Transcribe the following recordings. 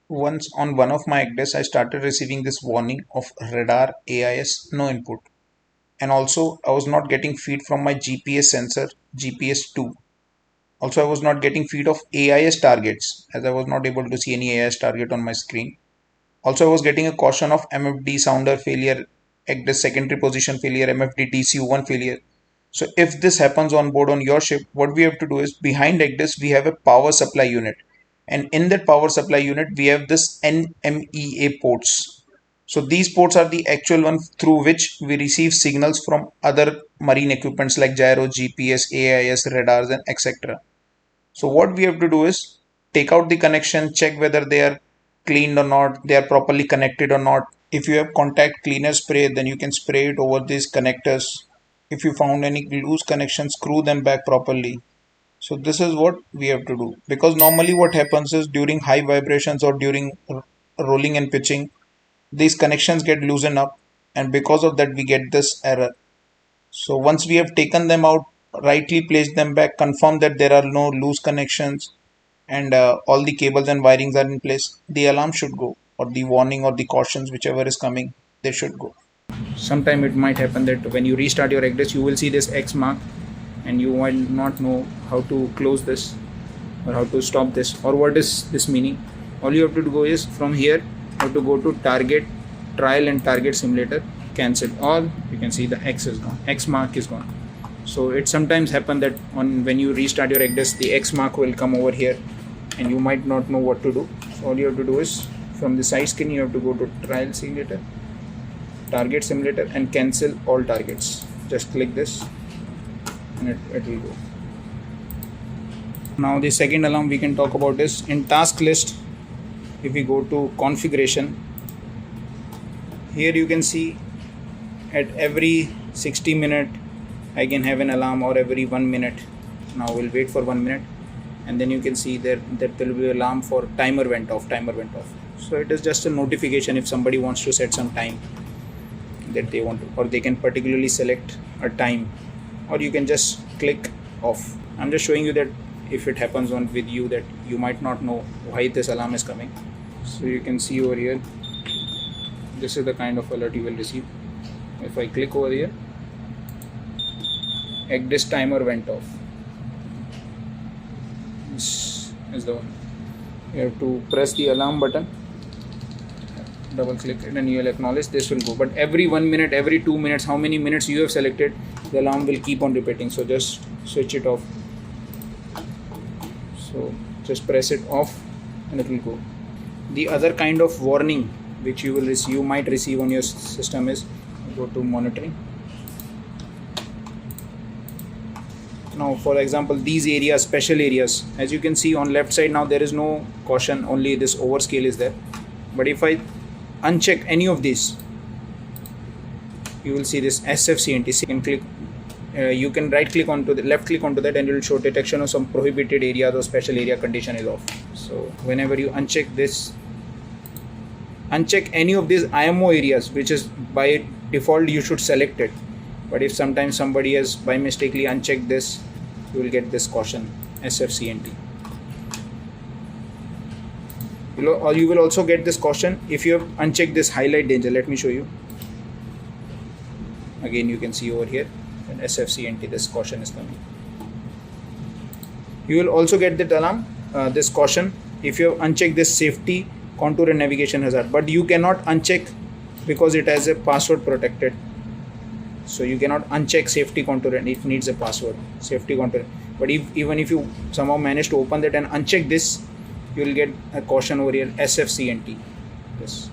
Once on one of my 𝐸_DES, I started receiving this warning of radar AIS no input, and also I was not getting feed from my GPS sensor GPS2. Also, I was not getting feed of AIS targets as I was not able to see any AIS target on my screen. Also, I was getting a caution of MFD sounder failure, 𝐸_DES secondary position failure, MFD DCU1 failure. So if this happens on board on your ship, what we have to do is behind 𝐸_DES we have a power supply unit, and in that power supply unit we have this NMEA ports. So these ports are the actual ones through which we receive signals from other marine equipments like gyro, GPS, AIS, radars, and etc. So what we have to do is take out the connection, check whether they are cleaned or not, they are properly connected or not. If you have contact cleaner spray, then you can spray it over these connectors. If you found any loose connections, screw them back properly. So this is what we have to do, because normally what happens is during high vibrations or during rolling and pitching, these connections get loosened up, and because of that we get this error. So once we have taken them out, rightly placed them back, confirm that there are no loose connections, and all the cables and wirings are in place, the alarm should go, or the warning or the cautions, whichever is coming, they should go. Sometime it might happen that when you restart your 𝐸_DES, you will see this X mark, and you might not know how to close this or how to stop this or what is this meaning. All you have to do is from here you have to go to target, trial and target simulator, cancel all. You can see the X is gone, X mark is gone. So it sometimes happen that when you restart your 𝐸_DES, the X mark will come over here and you might not know what to do. So all you have to do is from the side screen you have to go to trial simulator, target simulator, and cancel all targets. Just click this and it will go. Now the second alarm we can talk about is in task list. If we go to configuration, here you can see at every 60 minute I can have an alarm, or every 1 minute. Now we'll wait for 1 minute, and then you can see that there will be alarm for timer went off. So it is just a notification if somebody wants to set some time that they want to, or they can particularly select a time, or you can just click off. I'm just showing you that if it happens on with you, that you might not know why this alarm is coming. So you can see over here, this is the kind of alert you will receive. If I click over here, 𝐸_DES timer went off. This is the one. You have to press the alarm button, double click it, and you will acknowledge. This will go, but every 1 minute, every 2 minutes, how many minutes you have selected, the alarm will keep on repeating. So just switch it off. So just press it off and it will go. The other kind of warning which you might receive on your system is, go to monitoring. Now for example, these areas, special areas, as you can see on left side, now there is no caution, only this overscale is there. But if I uncheck any of these, you will see this SFCNT. You can click, you can right click onto the left click onto that, and it will show detection of some prohibited areas or special area condition is off. So whenever you uncheck this, uncheck any of these IMO areas, which is by default you should select it. But if sometimes somebody has by mistakenly unchecked this, you will get this caution SFCNT. You will also get this caution if you have unchecked this highlight danger. Let me show you. Again, you can see over here and SFCNT, this caution is coming. You will also get that alarm, this caution, if you have unchecked this safety contour and navigation hazard, but you cannot uncheck because it has a password protected. So you cannot uncheck safety contour, and it needs a password, safety contour. But even if you somehow manage to open that and uncheck this, you will get a caution over here SFCNT, this,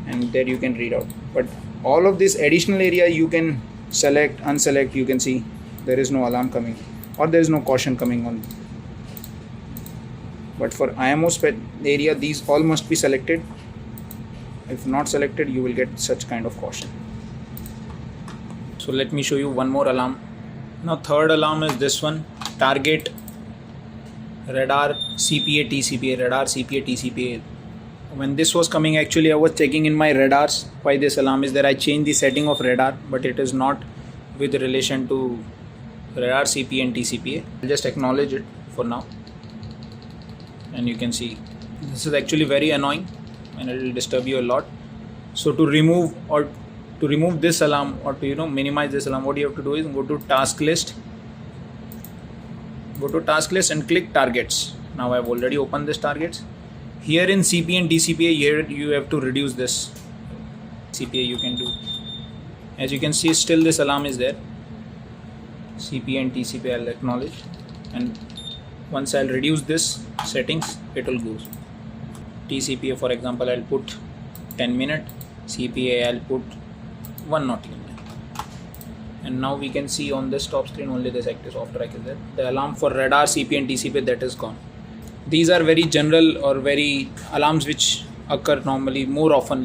and there you can read out. But all of this additional area you can select, unselect. You can see there is no alarm coming, or there is no caution coming on. But for IMO area, these all must be selected. If not selected, you will get such kind of caution. So let me show you one more alarm. Now third alarm is this one, target radar CPA TCPA, radar CPA TCPA. When this was coming, actually I was checking in my radars why this alarm is there. I changed the setting of radar, but it is not with relation to radar CPA and TCPA. I'll just acknowledge it for now, and you can see This is actually very annoying and it will disturb you a lot. So to remove this alarm, or to minimize this alarm, what you have to do is go to task list and click targets. Now I've already opened this targets. Here in CPA and TCPA, here you have to reduce this. CPA you can do. As you can see, still this alarm is there. CPA and TCPA I'll acknowledge, and once I'll reduce this settings, it will go. TCPA, for example, I'll put 10 minute. CPA I'll put 1 minute. And now we can see on this top screen only this active soft track is there. The alarm for radar, CPA and TCPA, that is gone. These are very general or very alarms which occur normally more oftenly.